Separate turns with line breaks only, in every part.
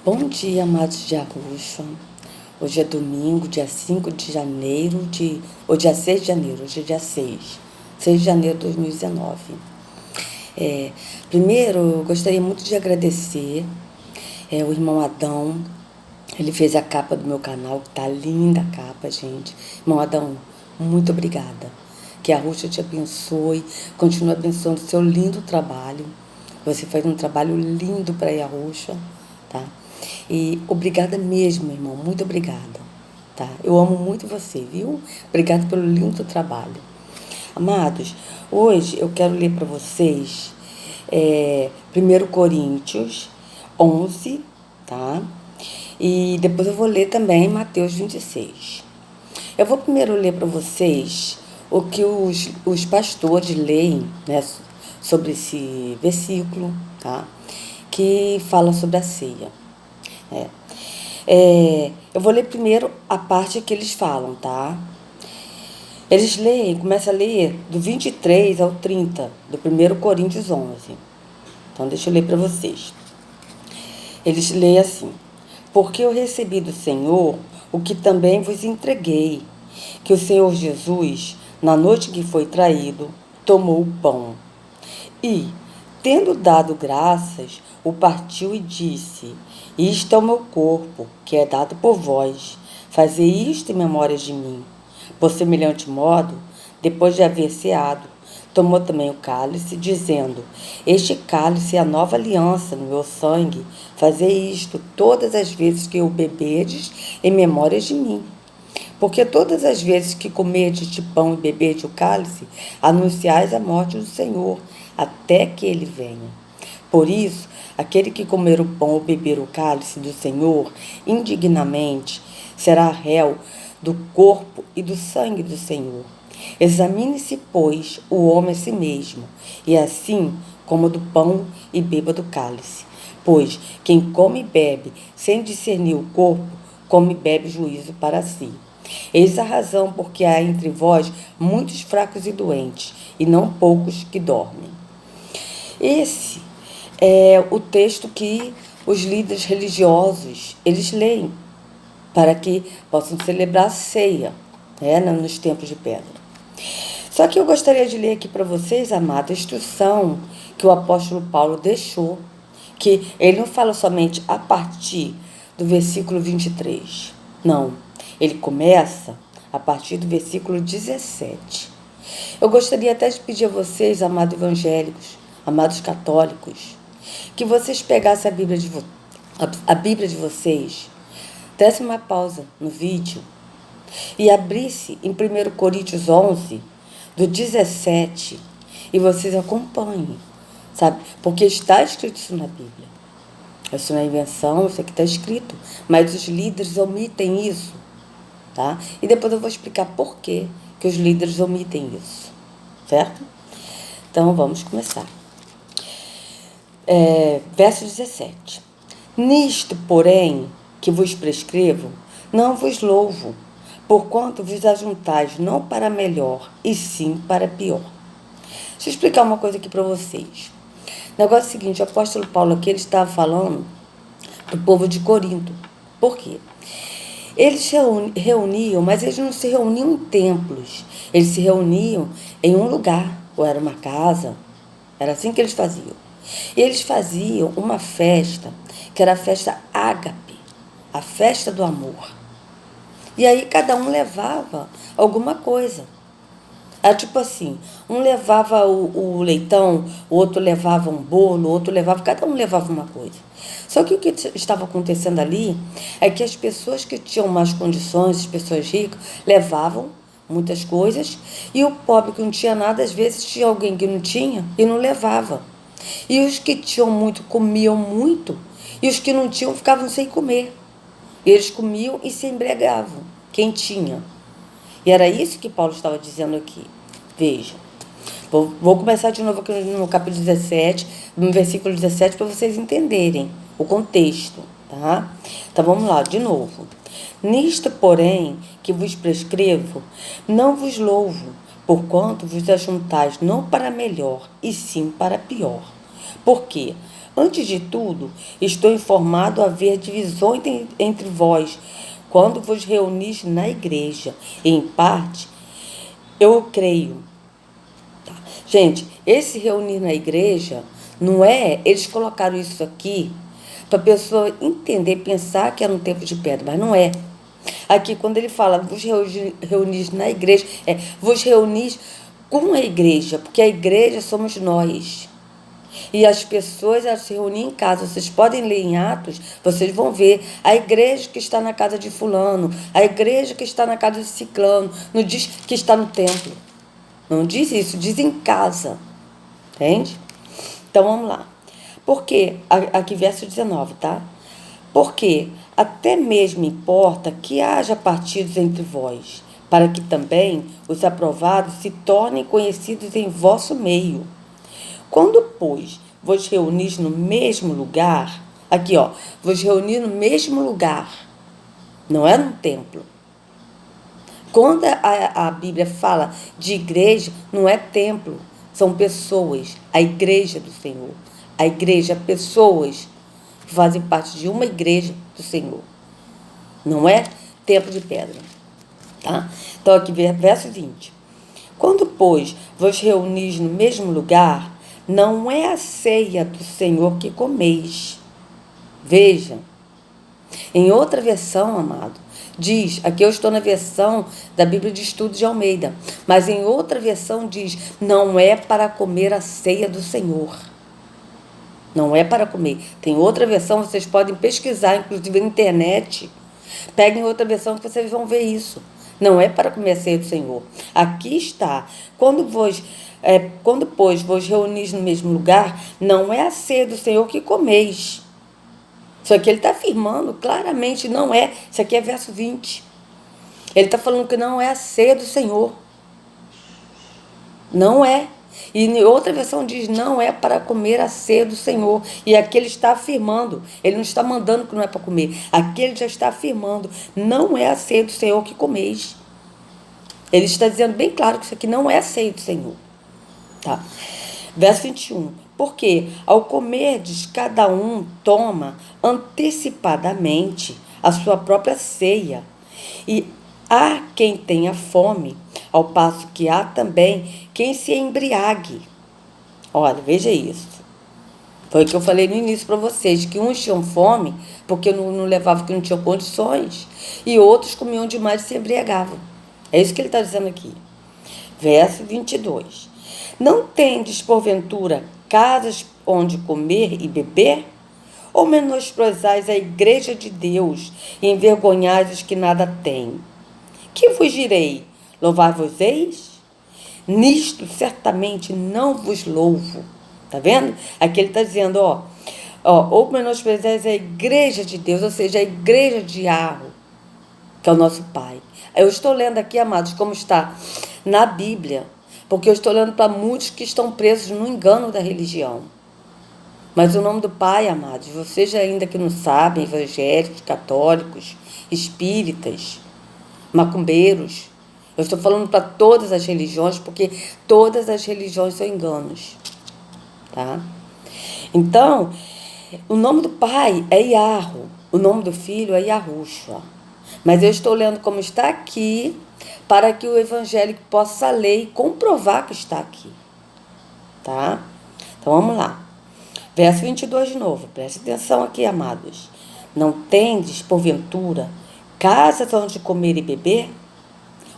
Bom dia, amados de Arusha. Hoje é domingo, dia 5 de janeiro, ou dia 6 de janeiro, hoje é dia 6 de janeiro de 2019. Primeiro, eu gostaria muito de agradecer o irmão Adão. Ele fez a capa do meu canal, que tá linda a capa, gente. Irmão Adão, muito obrigada. Que a Arusha te abençoe, continue abençoando o seu lindo trabalho. Você faz um trabalho lindo para a Arusha, tá? E obrigada mesmo, irmão, muito obrigada, tá? Eu amo muito você, viu? Obrigada pelo lindo trabalho. Amados, hoje eu quero ler para vocês 1 Coríntios 11, tá? E depois eu vou ler também Mateus 26. Eu vou primeiro ler para vocês o que os pastores leem, né, sobre esse versículo, tá? Que fala sobre a ceia. Eu vou ler primeiro a parte que eles falam, tá? Eles leem, começam a ler do 23 ao 30, do 1 Coríntios 11. Então, deixa eu ler para vocês. Eles leem assim: Porque eu recebi do Senhor o que também vos entreguei, que o Senhor Jesus, na noite que foi traído, tomou o pão. E, tendo dado graças, o partiu e disse: Isto é o meu corpo, que é dado por vós. Fazei isto em memória de mim. Por semelhante modo, depois de haver ceado, tomou também o cálice, dizendo: Este cálice é a nova aliança no meu sangue. Fazei isto todas as vezes que o beberdes, em memória de mim. Porque todas as vezes que comerdes de pão e beberdes o cálice, anunciais a morte do Senhor, até que ele venha. Por isso, aquele que comer o pão ou beber o cálice do Senhor indignamente, será réu do corpo e do sangue do Senhor. Examine-se, pois, o homem a si mesmo, e assim coma do pão e beba do cálice. Pois quem come e bebe, sem discernir o corpo, come e bebe juízo para si. Eis a razão porque há entre vós muitos fracos e doentes, e não poucos que dormem. Esse é o texto que os líderes religiosos, eles leem, para que possam celebrar a ceia, né, nos templos de pedra. Só que eu gostaria de ler aqui para vocês, amada, a instrução que o apóstolo Paulo deixou, que ele não fala somente a partir do versículo 23. Não, ele começa a partir do versículo 17. Eu gostaria até de pedir a vocês, amados evangélicos, amados católicos, que vocês pegassem a Bíblia de vocês, desse uma pausa no vídeo e abrisse em 1 Coríntios 11, do 17, e vocês acompanhem, sabe? Porque está escrito isso na Bíblia. Isso não é invenção, isso aqui está escrito, mas os líderes omitem isso, tá? E depois eu vou explicar por que os líderes omitem isso, certo? Então, vamos começar. Verso 17. Nisto, porém, que vos prescrevo, não vos louvo, porquanto vos ajuntais não para melhor, e sim para pior. Deixa eu explicar uma coisa aqui para vocês. O negócio é o seguinte, o apóstolo Paulo aqui, ele estava falando do povo de Corinto. Por quê? Eles se reuniam, mas eles não se reuniam em templos. Eles se reuniam em um lugar, ou era uma casa. Era assim que eles faziam. E eles faziam uma festa, que era a festa ágape, a festa do amor. E aí cada um levava alguma coisa. Era tipo assim, um levava o leitão, o outro levava um bolo, o outro levava, cada um levava uma coisa. Só que o que estava acontecendo ali é que as pessoas que tinham mais condições, as pessoas ricas, levavam muitas coisas, e o pobre que não tinha nada, às vezes tinha alguém que não tinha e não levava. E os que tinham muito comiam muito, e os que não tinham ficavam sem comer. Eles comiam e se embriagavam, quem tinha. E era isso que Paulo estava dizendo aqui. Veja, vou começar de novo aqui no capítulo 17, no versículo 17, para vocês entenderem o contexto, tá? Então vamos lá, de novo. Nisto, porém, que vos prescrevo, não vos louvo, porquanto vos ajuntais não para melhor, e sim para pior. Por quê? Antes de tudo, estou informado a haver divisões entre vós, quando vos reunis na igreja. Em parte, eu creio. Tá? Gente, esse reunir na igreja, não é... Eles colocaram isso aqui para a pessoa entender, pensar que era um tempo de pedra, mas não é. Aqui, quando ele fala, vos reunis na igreja, vos reunis com a igreja, porque a igreja somos nós. E as pessoas, elas se reúnem em casa. Vocês podem ler em Atos, vocês vão ver a igreja que está na casa de fulano, a igreja que está na casa de ciclano, não diz que está no templo. Não diz isso, diz em casa. Entende? Então, vamos lá. Porque, aqui verso 19, tá? Porque até mesmo importa que haja partidos entre vós, para que também os aprovados se tornem conhecidos em vosso meio. Quando, pois, vos reunis no mesmo lugar, aqui, ó, vos reunir no mesmo lugar, não é no templo. Quando a Bíblia fala de igreja, não é templo, são pessoas, a igreja do Senhor. A igreja, pessoas que fazem parte de uma igreja do Senhor. Não é templo de pedra. Tá? Então, aqui, verso 20. Quando, pois, vos reunis no mesmo lugar, não é a ceia do Senhor que comeis. Veja. Em outra versão, amado, diz, aqui eu estou na versão da Bíblia de Estudo de Almeida, mas em outra versão diz, não é para comer a ceia do Senhor. Não é para comer. Tem outra versão, vocês podem pesquisar, inclusive na internet. Peguem outra versão que vocês vão ver isso. Não é para comer a ceia do Senhor. Aqui está. Quando, pois, vos reunis no mesmo lugar, não é a ceia do Senhor que comeis. Isso aqui ele está afirmando claramente, não é. Isso aqui é verso 20. Ele está falando que não é a ceia do Senhor. Não é. E em outra versão diz, não é para comer a ceia do Senhor. E aqui ele está afirmando, ele não está mandando que não é para comer. Aqui ele já está afirmando, não é a ceia do Senhor que comeis. Ele está dizendo bem claro que isso aqui não é a ceia do Senhor. Tá? Verso 21. Porque ao comerdes, cada um toma antecipadamente a sua própria ceia. E há quem tenha fome, ao passo que há também quem se embriague. Olha, veja isso. Foi o que eu falei no início para vocês, que uns tinham fome porque não levavam, que não tinham condições, e outros comiam demais e se embriagavam. É isso que ele está dizendo aqui. Verso 22. Não tendes, porventura, casas onde comer e beber? Ou menosprezais a igreja de Deus e envergonhais os que nada têm? Que vos direi? Louvar-vos-eis? Nisto certamente não vos louvo. Tá vendo? Aqui ele está dizendo, ou menosprezais a igreja de Deus, ou seja, a igreja de Arro, que é o nosso Pai. Eu estou lendo aqui, amados, como está na Bíblia, porque eu estou lendo para muitos que estão presos no engano da religião. Mas o nome do Pai, amados, vocês ainda que não sabem, evangélicos, católicos, espíritas, macumbeiros, eu estou falando para todas as religiões, porque todas as religiões são enganos. Tá? Então, o nome do Pai é Iarro, o nome do Filho é Yahushua. Mas eu estou lendo como está aqui, para que o evangélico possa ler e comprovar que está aqui. Tá? Então, vamos lá. Verso 22 de novo, preste atenção aqui, amados. Não tendes, porventura, casas onde comer e beber?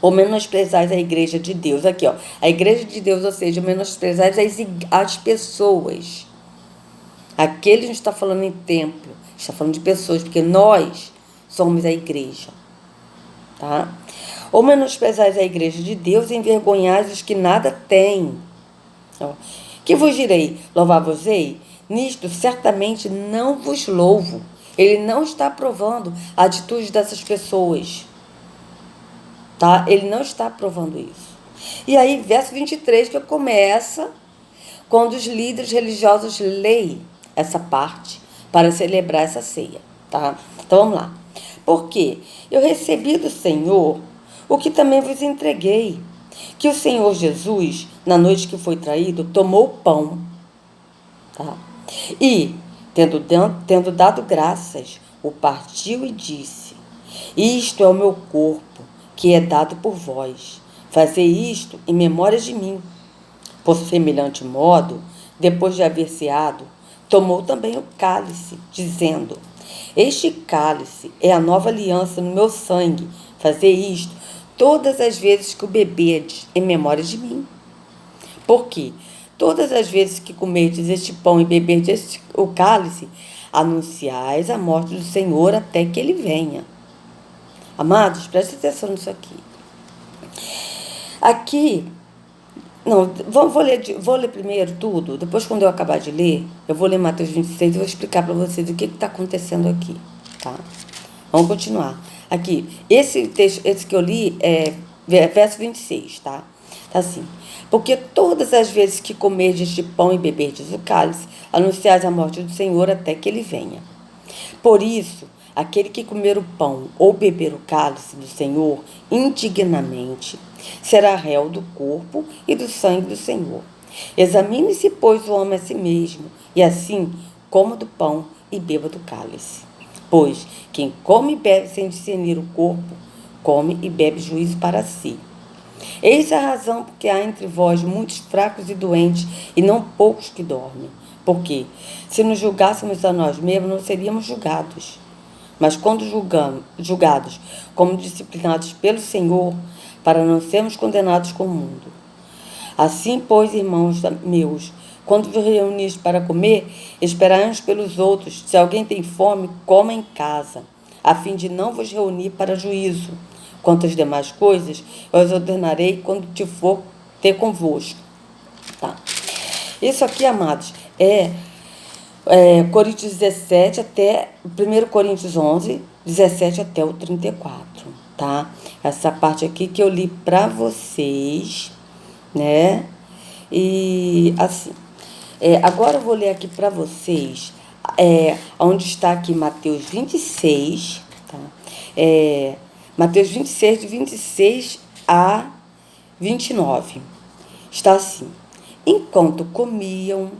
Ou menosprezais a igreja de Deus? Aqui, a igreja de Deus, ou seja, menosprezais as pessoas. Aqui ele não está falando em templo, está falando de pessoas, porque nós somos a igreja. Tá? Ou menosprezais a igreja de Deus e envergonhais os que nada têm. Que vos direi? Louvar-vos-ei? Nisto certamente não vos louvo. Ele não está aprovando a atitude dessas pessoas. Tá? Ele não está aprovando isso. E aí, verso 23, que começa quando os líderes religiosos leem essa parte para celebrar essa ceia. Tá? Então, vamos lá. Porque eu recebi do Senhor o que também vos entreguei, que o Senhor Jesus, na noite que foi traído, tomou o pão. Tá? E, Tendo dado graças, o partiu e disse: Isto é o meu corpo, que é dado por vós. Fazei isto em memória de mim. Por semelhante modo, depois de haver ceado, tomou também o cálice, dizendo: Este cálice é a nova aliança no meu sangue. Fazei isto todas as vezes que o beberdes em memória de mim. Porque todas as vezes que comerdes este pão e beberdes o cálice, anunciais a morte do Senhor até que ele venha. Amados, prestem atenção nisso aqui. Aqui, não, vou ler primeiro tudo, depois quando eu acabar de ler, eu vou ler Mateus 26 e vou explicar para vocês o que está acontecendo aqui, tá? Vamos continuar. Aqui, esse texto, esse que eu li é verso 26, tá? Tá assim: Porque todas as vezes que comerdes este pão e beberdes o cálice, anunciais a morte do Senhor até que ele venha. Por isso, aquele que comer o pão ou beber o cálice do Senhor indignamente será réu do corpo e do sangue do Senhor. Examine-se, pois, o homem a si mesmo, e assim coma do pão e beba do cálice. Pois quem come e bebe sem discernir o corpo, come e bebe juízo para si. Eis a razão porque há entre vós muitos fracos e doentes, e não poucos que dormem. Porque, se nos julgássemos a nós mesmos, não seríamos julgados. Mas quando julgados como disciplinados pelo Senhor, para não sermos condenados com o mundo. Assim, pois, irmãos meus, quando vos reunis para comer, esperai uns pelos outros. Se alguém tem fome, coma em casa, a fim de não vos reunir para juízo. Quanto às demais coisas, eu as ordenarei quando te for ter convosco. Tá? Isso aqui, amados, é Coríntios 17 até 1 Coríntios 11, 17 até o 34, tá? Essa parte aqui que eu li para vocês, né? E assim, agora eu vou ler aqui para vocês, onde está aqui Mateus 26, tá? Mateus 26, de 26 a 29. Está assim: Enquanto comiam,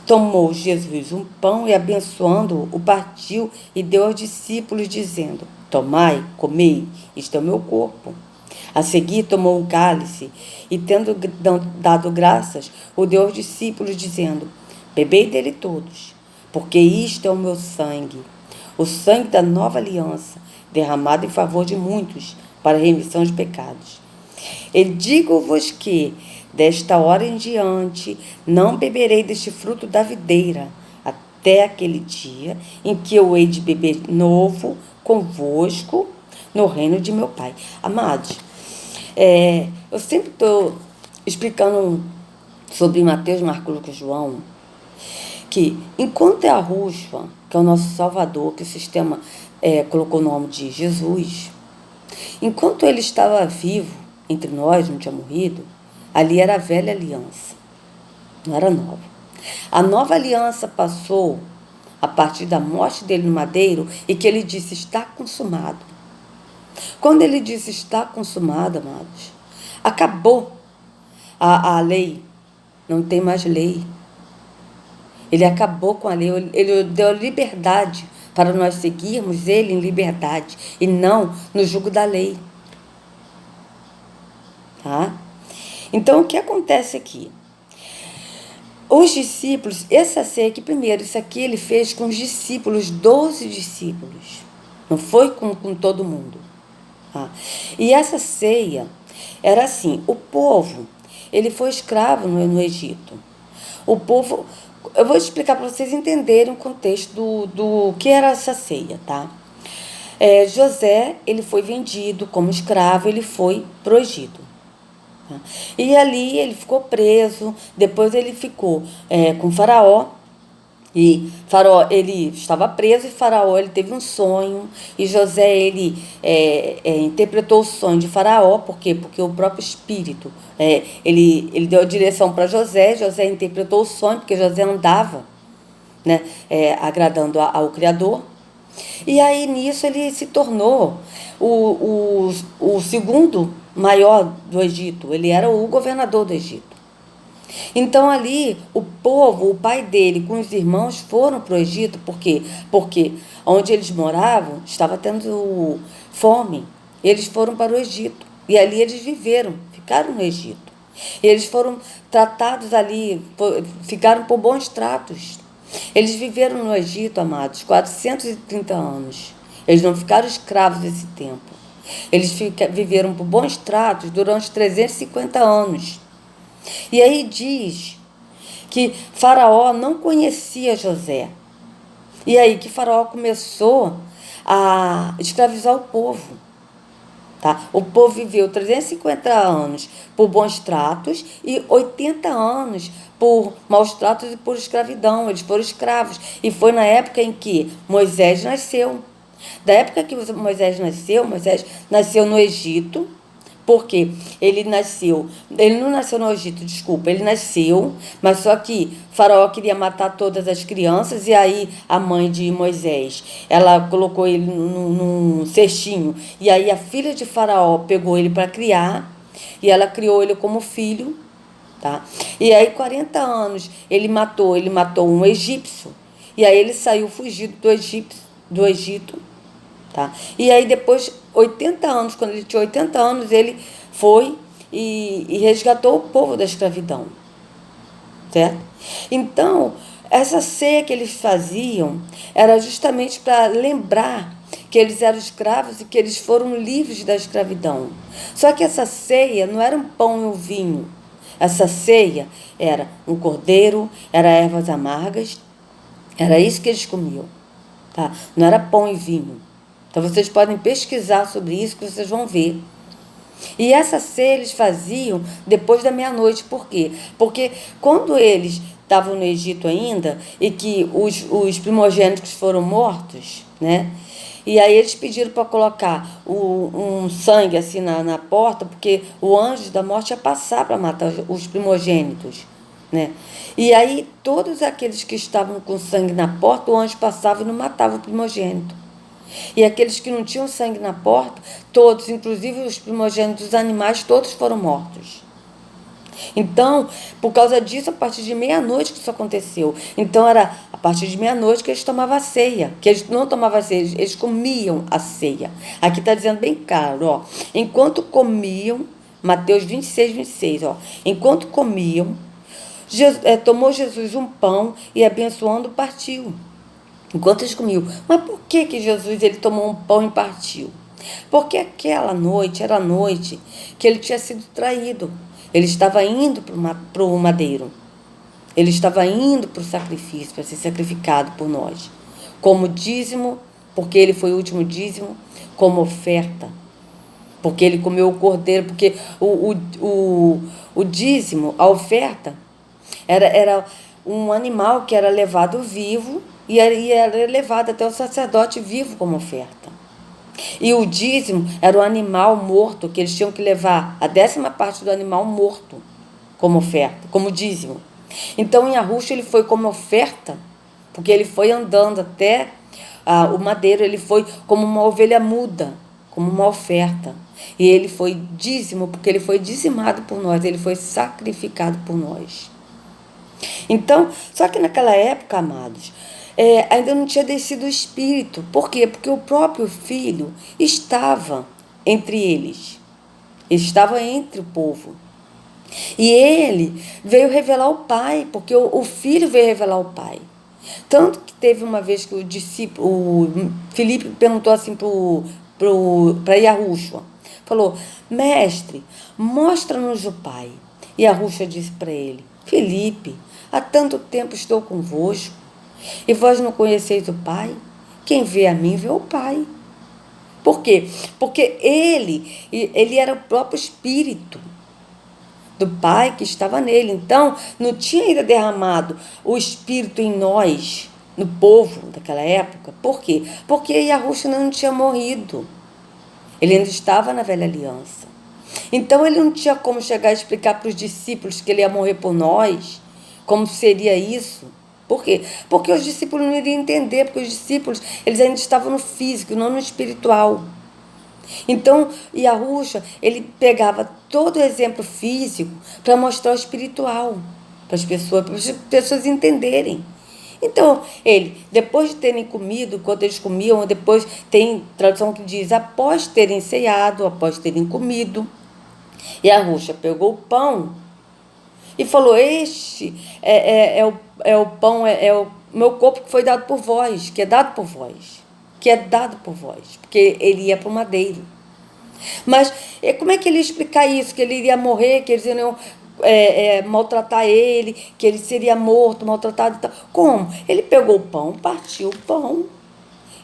tomou Jesus um pão e, abençoando-o, o partiu e deu aos discípulos, dizendo: Tomai, comei, isto é o meu corpo. A seguir tomou um cálice e, tendo dado graças, o deu aos discípulos, dizendo: Bebei dele todos, porque isto é o meu sangue, o sangue da nova aliança, derramado em favor de muitos, para a remissão de pecados. E digo-vos que, desta hora em diante, não beberei deste fruto da videira, até aquele dia em que eu hei de beber novo convosco no reino de meu Pai. Amados, eu sempre estou explicando sobre Mateus, Marcos, Lucas, João, que enquanto é a Rússua, que é o nosso Salvador, que o sistema colocou o nome de Jesus, enquanto ele estava vivo entre nós, não tinha morrido, ali era a velha aliança, não era nova. A nova aliança passou a partir da morte dele no madeiro e que ele disse: está consumado. Quando ele disse está consumado, amados, acabou a lei, não tem mais lei. Ele acabou com a lei, ele deu liberdade para nós seguirmos ele em liberdade e não no jugo da lei. Tá? Então, o que acontece aqui? Os discípulos, essa ceia aqui, primeiro, isso aqui ele fez com os discípulos, 12 discípulos. Não foi com todo mundo. Tá? E essa ceia era assim: o povo, ele foi escravo no Egito. O povo, eu vou explicar para vocês entenderem o contexto do que era essa ceia, tá? José, ele foi vendido como escravo, ele foi pro Egito. E ali ele ficou preso, depois ele ficou com Faraó, e Faraó, ele estava preso, e Faraó, ele teve um sonho, e José, ele interpretou o sonho de Faraó. Por quê? Porque o próprio Espírito, ele deu a direção para José, José interpretou o sonho, porque José andava, né, agradando ao Criador. E aí, nisso, ele se tornou o segundo maior do Egito. Ele era o governador do Egito. Então ali o povo, o pai dele com os irmãos foram para o Egito, por quê? Porque onde eles moravam estava tendo fome. Eles foram para o Egito e ali eles viveram, ficaram no Egito. E eles foram tratados ali, ficaram por bons tratos. Eles viveram no Egito, amados, 430 anos. Eles não ficaram escravos esse tempo. Eles viveram por bons tratos durante 350 anos. E aí diz que Faraó não conhecia José. E aí que Faraó começou a escravizar o povo. Tá? O povo viveu 350 anos por bons tratos e 80 anos por maus tratos e por escravidão. Eles foram escravos. E foi na época em que Moisés nasceu. Da época que Moisés nasceu no Egito, porque ele não nasceu no Egito, desculpa, ele nasceu, mas só que Faraó queria matar todas as crianças, e aí a mãe de Moisés, ela colocou ele num cestinho, e aí a filha de Faraó pegou ele para criar, e ela criou ele como filho, tá? E aí 40 anos ele matou um egípcio, e aí ele saiu fugido do Egito, tá? E aí depois, 80 anos, quando ele tinha 80 anos, ele foi e resgatou o povo da escravidão, certo? Então, essa ceia que eles faziam era justamente para lembrar que eles eram escravos e que eles foram livres da escravidão. Só que essa ceia não era um pão e um vinho. Essa ceia era um cordeiro, era ervas amargas, era isso que eles comiam, tá? Não era pão e vinho. Então vocês podem pesquisar sobre isso que vocês vão ver. E essa ceia eles faziam depois da meia-noite. Por quê? Porque quando eles estavam no Egito ainda e que os primogênitos foram mortos, né? E aí eles pediram para colocar um sangue assim na porta, porque o anjo da morte ia passar para matar os primogênitos, né? E aí todos aqueles que estavam com sangue na porta, o anjo passava e não matava o primogênito. E aqueles que não tinham sangue na porta, todos, inclusive os primogênitos dos animais, todos foram mortos. Então, por causa disso, a partir de meia-noite que isso aconteceu. Então, era a partir de meia-noite que eles tomavam a ceia. Que eles não tomavam a ceia, eles comiam a ceia. Aqui está dizendo bem claro, ó. Enquanto comiam, Mateus 26, 26, ó. Enquanto comiam, tomou Jesus um pão e abençoando partiu. Enquanto eles comiam. Mas por que Jesus ele tomou um pão e partiu? Porque aquela noite era a noite que ele tinha sido traído. Ele estava indo para o madeiro. Ele estava indo para o sacrifício, para ser sacrificado por nós. Como dízimo, porque ele foi o último dízimo, como oferta. Porque ele comeu o cordeiro, porque o dízimo, a oferta, era um animal que era levado vivo e era levado até o sacerdote vivo como oferta. E o dízimo era o animal morto, que eles tinham que levar a 10ª parte do animal morto como oferta, como dízimo. Então, em Yahusha, ele foi como oferta, porque ele foi andando até o madeiro, ele foi como uma ovelha muda, como uma oferta. E ele foi dízimo, porque ele foi dizimado por nós, ele foi sacrificado por nós. Então, só que naquela época, amados, ainda não tinha descido o Espírito. Por quê? Porque o próprio Filho estava entre eles. Estava entre o povo. E ele veio revelar o Pai, porque o Filho veio revelar o Pai. Tanto que teve uma vez que o Filipe perguntou assim para Yahushua. Falou, mestre, mostra-nos o Pai. E Yahushua disse para ele, Filipe, há tanto tempo estou convosco, e vós não conheceis o Pai? Quem vê a mim, vê o Pai. Por quê? Porque ele era o próprio Espírito do Pai que estava nele. Então, não tinha ainda derramado o Espírito em nós, no povo daquela época. Por quê? Porque Yahushua não tinha morrido. Ele ainda estava na velha aliança. Então, ele não tinha como chegar a explicar para os discípulos que ele ia morrer por nós, como seria isso. Por quê? Porque os discípulos não iriam entender, porque os discípulos eles ainda estavam no físico, não no espiritual. Então, Yahushua, ele pegava todo o exemplo físico para mostrar o espiritual. para as pessoas entenderem. Então, depois de terem comido, quando eles comiam, depois tem tradução que diz, após terem ceado, após terem comido, e a Ruxa pegou o pão e falou, este é o pão, é o meu corpo que foi dado por vós, que é dado por vós, porque ele ia para o madeiro. Mas como é que ele ia explicar isso? Que ele iria morrer, que eles iriam maltratar ele, que ele seria morto, maltratado e tal. Como? Ele pegou o pão, partiu o pão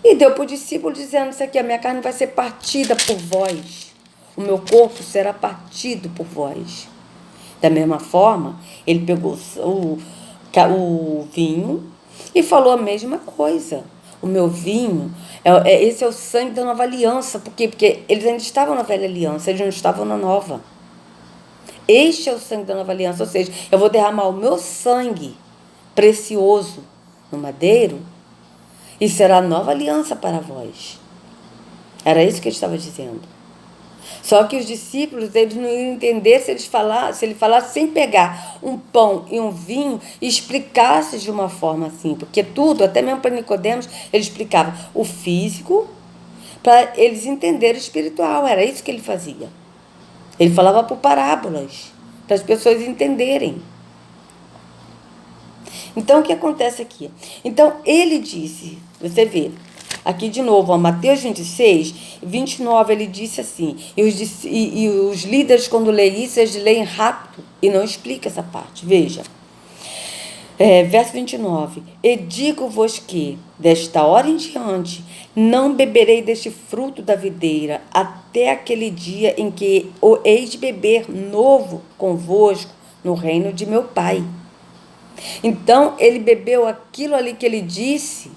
e deu para o discípulo dizendo, isso aqui, a minha carne vai ser partida por vós. O meu corpo será partido por vós. Da mesma forma, ele pegou o vinho e falou a mesma coisa. O meu vinho, esse é o sangue da nova aliança. Por quê? Porque eles ainda estavam na velha aliança, eles não estavam na nova. Este é o sangue da nova aliança, ou seja, eu vou derramar o meu sangue precioso no madeiro e será a nova aliança para vós. Era isso que ele estava dizendo. Só que os discípulos, eles não iam entender se ele falasse sem pegar um pão e um vinho e explicasse de uma forma assim. Porque tudo, até mesmo para Nicodemos, ele explicava o físico para eles entenderem o espiritual. Era isso que ele fazia. Ele falava por parábolas, para as pessoas entenderem. Então, o que acontece aqui? Então, ele disse, você vê, aqui de novo, Mateus 26, 29, ele disse assim, e os líderes, quando leem isso, eles leem rápido e não explicam essa parte. Veja, verso 29, e digo-vos que, desta hora em diante, não beberei deste fruto da videira, até aquele dia em que o hei de beber novo convosco no reino de meu Pai. Então, ele bebeu aquilo ali que ele disse,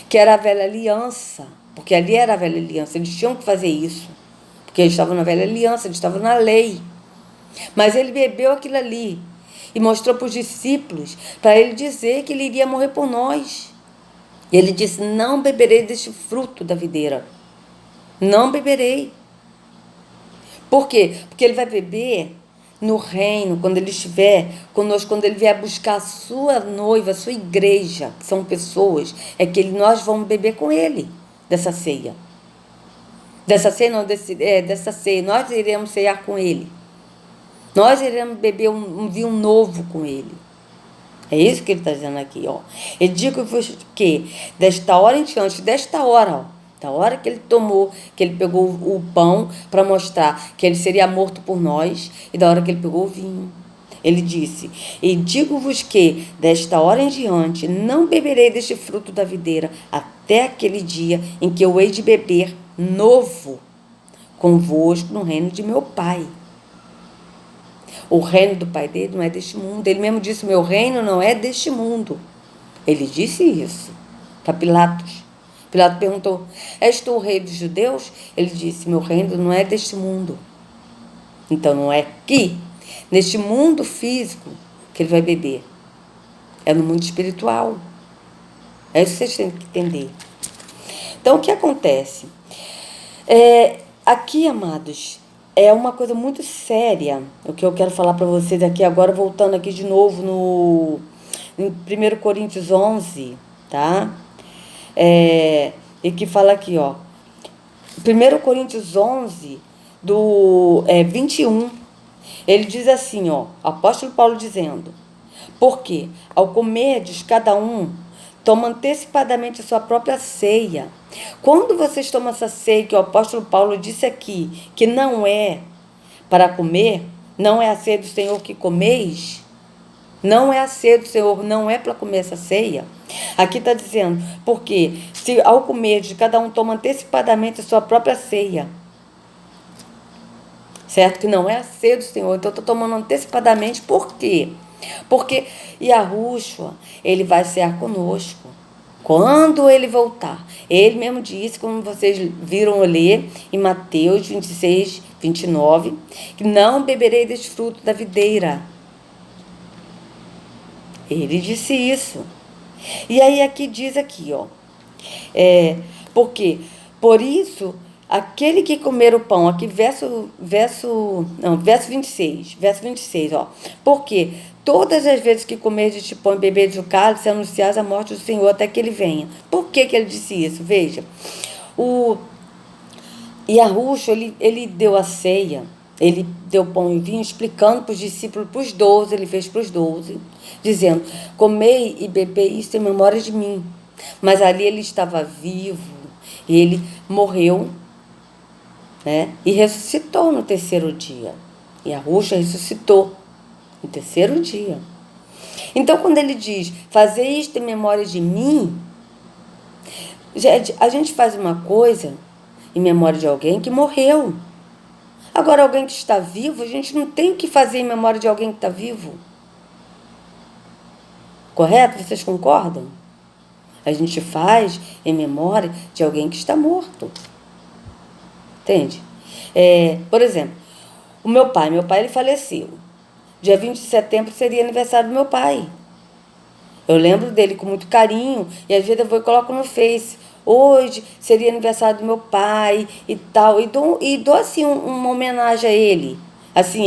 que era a velha aliança, porque ali era a velha aliança, eles tinham que fazer isso, porque eles estavam na velha aliança, eles estavam na lei. Mas ele bebeu aquilo ali e mostrou para os discípulos, para ele dizer que ele iria morrer por nós. E ele disse, não beberei deste fruto da videira, não beberei. Por quê? Porque ele vai beber no reino, quando ele estiver conosco, quando ele vier buscar a sua noiva, a sua igreja, que são pessoas, nós vamos beber com ele dessa ceia. Dessa ceia, nós iremos ceiar com ele. Nós iremos beber um vinho novo com ele. É isso que ele está dizendo aqui, ó. Ele digo-vos que, desta hora em diante, desta hora, ó, da hora que ele tomou, que ele pegou o pão para mostrar que ele seria morto por nós, e da hora que ele pegou o vinho, ele disse, e digo-vos que, desta hora em diante, não beberei deste fruto da videira, até aquele dia em que eu hei de beber novo convosco no reino de meu Pai. O reino do Pai dele não é deste mundo. Ele mesmo disse, meu reino não é deste mundo. Ele disse isso para Pilatos. Pilatos perguntou, és tu o rei dos judeus? Ele disse, meu reino não é deste mundo. Então não é aqui, neste mundo físico, que ele vai beber. É no mundo espiritual. É isso que vocês têm que entender. Então, o que acontece? Aqui, amados, é uma coisa muito séria, o que eu quero falar para vocês aqui agora, voltando aqui de novo em 1 Coríntios 11, tá? E que fala aqui, ó, 1 Coríntios 11, do 21, ele diz assim, ó, apóstolo Paulo dizendo, porque ao comerdes cada um, toma antecipadamente a sua própria ceia. Quando vocês tomam essa ceia, que o apóstolo Paulo disse aqui, que não é para comer, não é a ceia do Senhor que comeis, não é a ceia do Senhor, não é para comer essa ceia. Aqui está dizendo, porque se ao comer, cada um toma antecipadamente a sua própria ceia, certo? Que não é a ceia do Senhor, então eu estou tomando antecipadamente, por quê? Porque Yahushua, ele vai cear conosco quando ele voltar. Ele mesmo disse, como vocês viram ler em Mateus 26, 29, que não beberei deste fruto da videira. Ele disse isso. E aí aqui diz aqui, ó, porque por isso aquele que comer o pão, aqui verso 26, ó. Porque todas as vezes que comerdes este pão e beberdes o cálice, anunciais a morte do Senhor até que ele venha. Por que ele disse isso? Veja, Yahushua, ele deu a ceia, ele deu pão e vinho, explicando para os discípulos, para os 12, ele fez para os 12, dizendo, comei e bebei isso em memória de mim. Mas ali ele estava vivo, e ele morreu, né? E ressuscitou no terceiro dia. Yahushua ressuscitou no terceiro dia. Então, quando ele diz, fazer isto em memória de mim, a gente faz uma coisa em memória de alguém que morreu. Agora, alguém que está vivo, a gente não tem o que fazer em memória de alguém que está vivo. Correto? Vocês concordam? A gente faz em memória de alguém que está morto. Entende? Por exemplo, o meu pai ele faleceu. Dia 20 de setembro seria aniversário do meu pai. Eu lembro dele com muito carinho, e às vezes eu vou e coloco no Face. Hoje seria aniversário do meu pai e tal. E dou assim, uma homenagem a ele. Assim,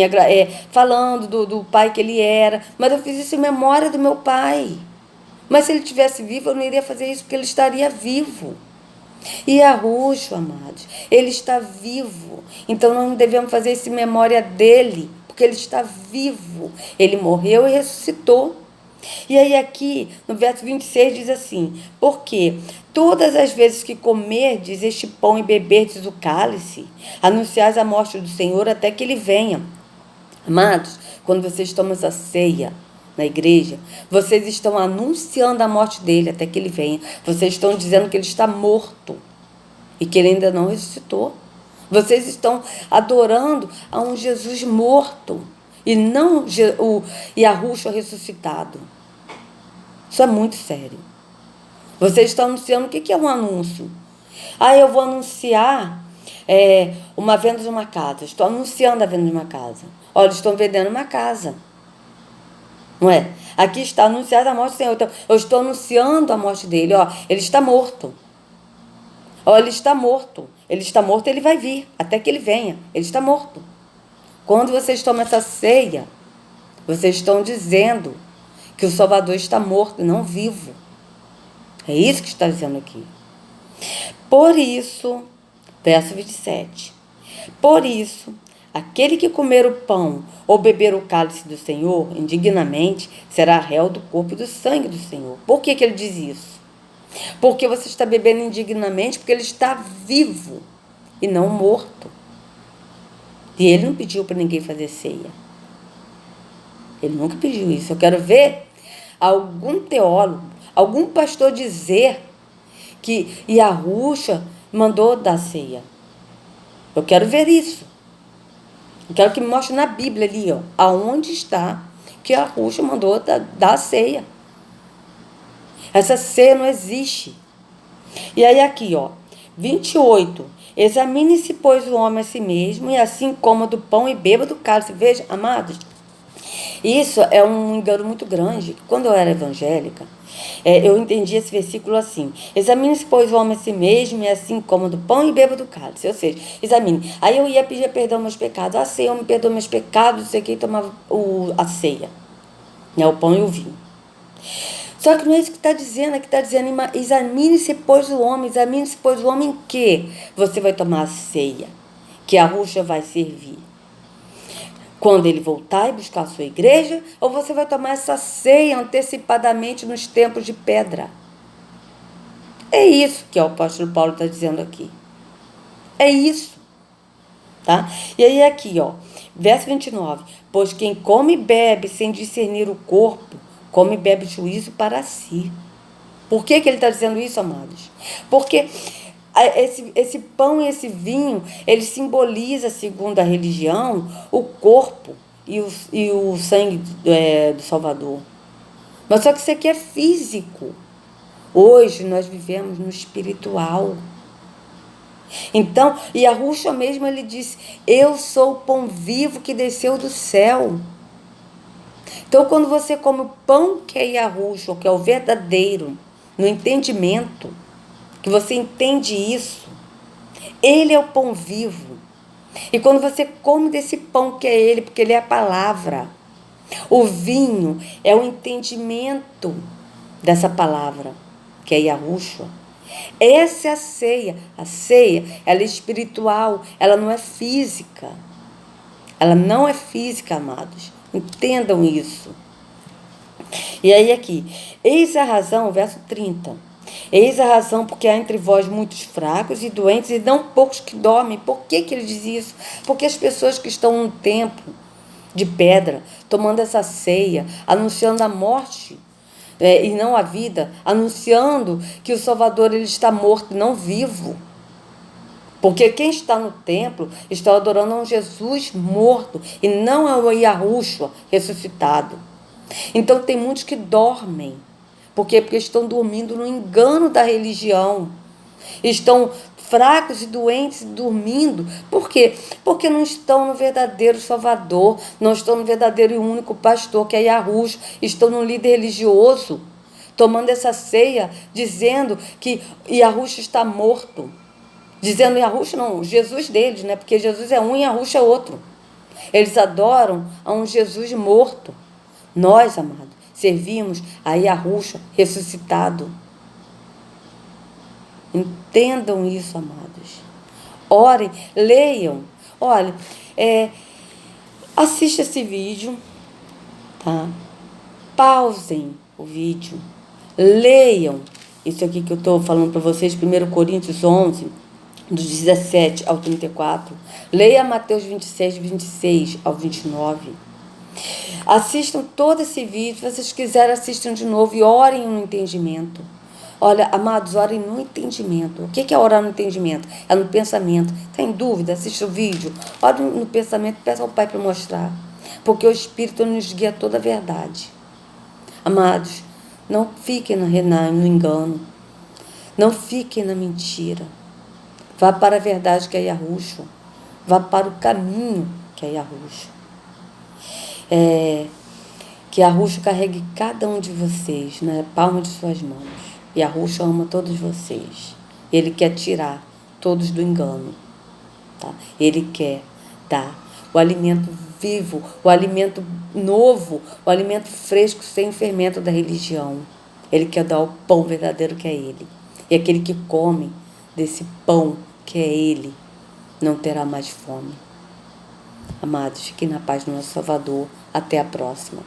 falando do pai que ele era. Mas eu fiz isso em memória do meu pai. Mas se ele estivesse vivo, eu não iria fazer isso, porque ele estaria vivo. E Yahushua, amados, ele está vivo. Então nós não devemos fazer isso em memória dele, porque ele está vivo. Ele morreu e ressuscitou. E aí aqui, no verso 26, diz assim, porque todas as vezes que comerdes este pão e beberdes o cálice, anunciais a morte do Senhor até que ele venha. Amados, quando vocês tomam essa ceia na igreja, vocês estão anunciando a morte dele até que ele venha. Vocês estão dizendo que ele está morto e que ele ainda não ressuscitou. Vocês estão adorando a um Jesus morto e não o Yahushua ressuscitado. Isso é muito sério. Vocês estão anunciando, o que é um anúncio? Eu vou anunciar uma venda de uma casa. Estou anunciando a venda de uma casa. Olha, estão vendendo uma casa. Não é? Aqui está anunciada a morte do Senhor. Então, eu estou anunciando a morte dele. Ó, ele está morto. Ó, ele está morto. Ele está morto, ele vai vir. Até que ele venha. Ele está morto. Quando vocês tomam essa ceia, vocês estão dizendo que o Salvador está morto, não vivo. É isso que está dizendo aqui. Por isso, verso 27. Por isso, aquele que comer o pão ou beber o cálice do Senhor indignamente será réu do corpo e do sangue do Senhor. Por que ele diz isso? Porque você está bebendo indignamente, porque ele está vivo e não morto. E ele não pediu para ninguém fazer ceia. Ele nunca pediu isso. Eu quero ver algum teólogo, algum pastor dizer que Yahushua mandou dar ceia. Eu quero ver isso. Eu quero que me mostre na Bíblia ali, ó, aonde está que Yahushua mandou dar a ceia. Essa ceia não existe. E aí aqui, ó, 28. Examine-se, pois, o homem a si mesmo, e assim coma do pão e beba do cálice. Veja, amados, isso é um engano muito grande. Quando eu era evangélica, eu entendi esse versículo assim: examine-se, pois, o homem a si mesmo, e assim coma do pão e beba do cálice. Ou seja, examine. Aí eu ia pedir perdão aos meus pecados. A ceia, eu me perdoa meus pecados, não sei o que, e tomava a ceia, né, o pão e o vinho. Só que não é isso que está dizendo, é que está dizendo, examine-se, pois, o homem, examine-se, pois, o homem que você vai tomar a ceia, que a Yahushua vai servir. Quando ele voltar e buscar a sua igreja, ou você vai tomar essa ceia antecipadamente nos tempos de pedra. É isso que o apóstolo Paulo está dizendo aqui. É isso. Tá? E aí aqui, ó, verso 29. Pois quem come e bebe sem discernir o corpo, come e bebe juízo para si. Por que ele está dizendo isso, amados? Porque esse pão e esse vinho, ele simboliza, segundo a religião, o corpo e o sangue do Salvador. Mas só que isso aqui é físico. Hoje nós vivemos no espiritual. Então, Yahushua mesmo, ele disse, eu sou o pão vivo que desceu do céu. Então, quando você come o pão que é Yahushua, que é o verdadeiro, no entendimento, que você entende isso, Ele é o pão vivo. E quando você come desse pão que é ele, porque ele é a palavra, o vinho é o entendimento dessa palavra, que é Yahushua. Essa é a ceia. A ceia, ela é espiritual, ela não é física. Ela não é física, amados. Entendam isso. E aí aqui, eis a razão, verso 30. Eis a razão porque há entre vós muitos fracos e doentes e não poucos que dormem. Por que ele diz isso? Porque as pessoas que estão num templo de pedra, tomando essa ceia, anunciando a morte e não a vida, anunciando que o Salvador ele está morto, não vivo. Porque quem está no templo está adorando a um Jesus morto e não ao Yahushua ressuscitado. Então tem muitos que dormem. Por quê? Porque estão dormindo no engano da religião. Estão fracos e doentes dormindo. Por quê? Porque não estão no verdadeiro Salvador, não estão no verdadeiro e único pastor, que é Yahushua. Estão no líder religioso, tomando essa ceia, dizendo que Yahushua está morto. Dizendo Yahushua não, Jesus deles, né? Porque Jesus é um e Yahushua é outro. Eles adoram a um Jesus morto. Nós, amados, servimos a Yahushua ressuscitado. Entendam isso, amados. Orem, leiam. Olha, assista esse vídeo, tá? Pausem o vídeo. Leiam isso aqui que eu estou falando para vocês, 1 Coríntios 11, dos 17 ao 34. Leia Mateus 26, 26 ao 29. Assistam todo esse vídeo. Se vocês quiserem, assistam de novo e orem no entendimento. Olha, amados, orem no entendimento. O que é orar no entendimento? É no pensamento. Tem dúvida? Assista o vídeo. Ore no pensamento, peça ao Pai para mostrar. Porque o Espírito nos guia a toda a verdade. Amados, não fiquem no engano. Não fiquem na mentira. Vá para a verdade que é Yahushua. Vá para o caminho que é Yahushua. Que Yahushua carregue cada um de vocês na palma de suas mãos. Yahushua ama todos vocês. Ele quer tirar todos do engano. Tá? Ele quer dar o alimento vivo, o alimento novo, o alimento fresco, sem fermento da religião. Ele quer dar o pão verdadeiro que é Ele. E aquele que come desse pão que é Ele não terá mais fome. Amados, fiquem na paz do nosso Salvador. Até a próxima.